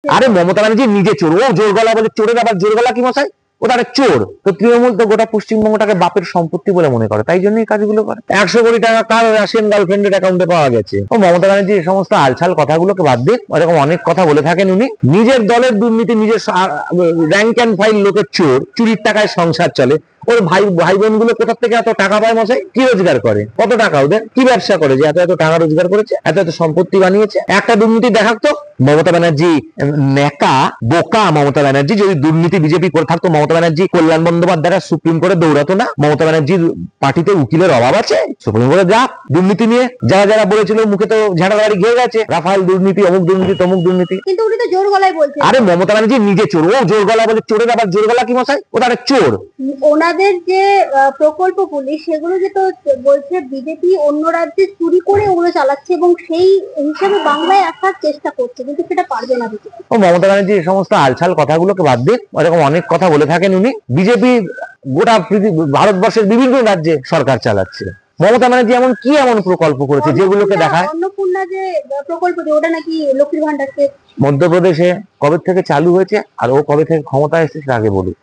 আরে মমতা ব্যানার্জি নিজে চোর, ও জোর গলা বলে, চোরের আবার জোর গলা কি মশাই? ও তার চোর। তো তৃণমূল তো গোটা পশ্চিমবঙ্গটাকে বাপের সম্পত্তি বলে মনে করে, তাই জন্যই কাজগুলো করে। 100 কোটি টাকা কার রাশিয়ান গার্লফ্রেন্ডের অ্যাকাউন্টে পাওয়া গেছে। ও মমতা ব্যানার্জি এই সমস্ত আলছাল কথাগুলোকে বাদ দিন, এরকম অনেক কথা বলে থাকেন উনি। নিজের দলের দুর্নীতি, নিজের র্যাঙ্ক অ্যান্ড ফাইল লোকের চোর, চুরির টাকায় সংসার চলে। ওর ভাই বোন গুলো কোথা থেকে এত টাকা পায় মশাই? কি রোজগার করে? কত টাকা ওদের? কি ব্যবসা করে যে এত টাকা রোজগার করেছে, এত সম্পত্তি বানিয়েছে? একটা দুর্নীতি দেখাতো মমতা ব্যানার্জি। নেকা বোকা মমতা ব্যানার্জি। যদি দুর্নীতি বিজেপি করে থাকতো, মমতা ব্যানার্জি কল্যাণ বন্দ্যোপাধ্যায় সুপ্রিম কোর্টে দৌড়াতো না। মমতা ব্যানার্জির পার্টিতে উকিলের অভাব আছে? সুপ্রিম কোর্টে যা। দুর্নীতি নিয়ে যারা বলেছিল মুখে তো ঝাঁটাগাড়ি ঘিরে গেছে, রাফাল দুর্নীতি, অমুক দুর্নীতি, তমুক দুর্নীতি। কিন্তু উনি তো জোর গলায় বলছেন। আরে মমতা ব্যানার্জি নিজে চোর, ও জোর গলা বলে, চোরের আবার জোর গলা কি মশাই? ও তার চোর। ওনাদের যে প্রকল্পগুলি, সেগুলো যে তো বলছে বিজেপি অন্য রাজ্যে চুরি করে ওগুলো চালাচ্ছে এবং সেই হিসাবে বাংলায় আসার চেষ্টা করছে, কিন্তু সেটা পারবে না বিজেপি। ও মমতা ব্যানার্জি এই সমস্ত আলছাল কথাগুলোকে বাদ দিন, এরকম অনেক কথা বলে থাকেন উনি। বিজেপি গোটা ভারতবর্ষের বিভিন্ন রাজ্যে সরকার চালাচ্ছে। মমতা ব্যানার্জি এমন প্রকল্প করেছে যেগুলোকে দেখায়। অন্নপূর্ণা যে প্রকল্প, ওটা নাকি লক্ষ্মীর ভান্ডারকে মধ্যপ্রদেশে কবে থেকে চালু হয়েছে আর ও কবে থেকে ক্ষমতায় এসেছে আগে বলুন।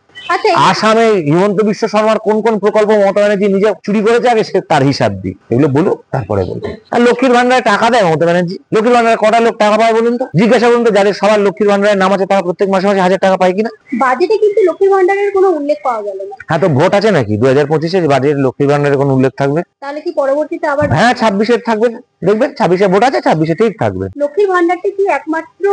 আসামে হিমন্ত বিশ্ব শর্মার কোন কোন প্রকল্প মমতা ব্যানার্জি নিজে চুরি করেছে, আগে সে তার হিসাব দিই, এগুলো বলুক, তারপরে বলবো। আর লক্ষ্মীর ভান্ডারে টাকা দেয় মমতা ব্যানার্জি? লক্ষ্মীর ভান্ডারে কটা লোক টাকা পায় বলুন তো? জিজ্ঞাসা করুন তো যাদের সবার লক্ষ্মীর ভান্ডারের নাম আছে, তারা প্রত্যেক মাসে 1000 টাকা পায় কিনা? বাজেটে কিন্তু লক্ষ্মীর ভান্ডারের কোনো উল্লেখ পাওয়া গেল না। হ্যাঁ, তো ভোট আছে নাকি 2025-এ বাজেট লক্ষ্মীর ভান্ডারের কোনো উল্লেখ থাকবে? তাহলে কি পরবর্তীতে আবার? হ্যাঁ, 26-এর থাকবে, দেখবেন 26-এ ভোট আছে, 26-এ ঠিক থাকবে। লক্ষ্মীর ভান্ডারটি কি একমাত্র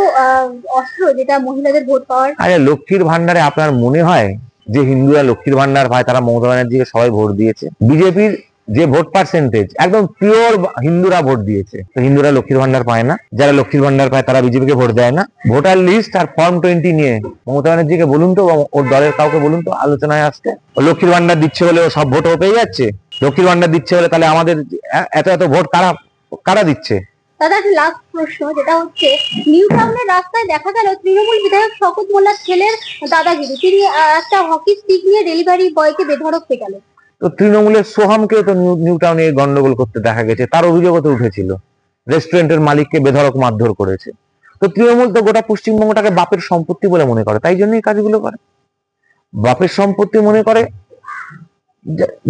অস্ত্র যেটা মহিলাদের ভোট পাওয়ার? আরে লক্ষ্মীর ভান্ডারে আপনার মনে হয় যে হিন্দুরা লক্ষ্মীর ভান্ডার পায়, তারা মমতা ব্যানার্জিকে সবাই ভোট দিয়েছে? বিজেপির যে ভোট পার্সেন্টেজ, একদম পিওর হিন্দুরা ভোট দিয়েছে। তো হিন্দুরা লক্ষ্মীর ভান্ডার পায় না? যারা লক্ষ্মীর ভান্ডার পায় তারা বিজেপিকে ভোট দেয় না? ভোটার লিস্ট আর ফর্ম 20 নিয়ে মমতা ব্যানার্জিকে বলুন তো, ওর দলের কাউকে বলুন তো আলোচনায় আসতে। ও লক্ষ্মীর ভান্ডার দিচ্ছে বলে ও সব ভোট ও পেয়ে যাচ্ছে? লক্ষ্মীর ভান্ডার দিচ্ছে বলে তাহলে আমাদের এত ভোট কারা দিচ্ছে? দাদা, একটা লাস্ট প্রশ্ন, যেটা হচ্ছে নিউ টাউনের রাস্তায় দেখা গেল তৃণমূল বিধায়ক শওকত মোল্লার ছেলের দাদাগিরি। তিনি একটা হকি স্টিক নিয়ে ডেলিভারি বয়কে বেধড়ক পেটালেন। তো তৃণমূলের সোহামকে তো নিউ টাউনে গন্ডগোল করতে দেখা গেছে, তার অভিযোগও তো উঠেছিল, রেস্টুরেন্টের মালিককে বেধড়ক মারধর করেছে। তো তৃণমূল তো গোটা পশ্চিমবঙ্গটাকে বাপের সম্পত্তি বলে মনে করে, তাই জন্যই কাজগুলো করে। বাপের সম্পত্তি মনে করে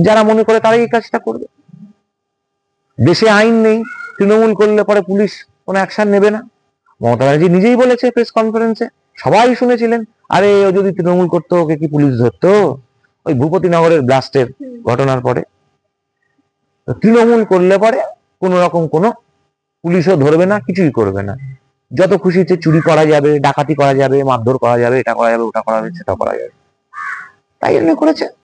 যারা মনে করে তারাই এই কাজটা করবে। দেশে আইন নেই, তৃণমূল করলে পরে পুলিশ কোনো অ্যাকশন নেবে না। মমতা ব্যানার্জি নিজেই বলেছে প্রেস কনফারেন্সে, সবাই শুনেছিলেন, আরে ও যদি তৃণমূল করতো ওকে কি পুলিশ ধরতো? ওই ভূপতিনগরের ব্লাস্টের ঘটনার পরে। তৃণমূল করলে পরে কোন রকম কোনো পুলিশও ধরবে না, কিছুই করবে না। যত খুশি ইচ্ছে চুরি করা যাবে, ডাকাতি করা যাবে, মারধর করা যাবে, এটা করা যাবে, ওটা করা যাবে, সেটা করা যাবে, তাই জন্য করেছে।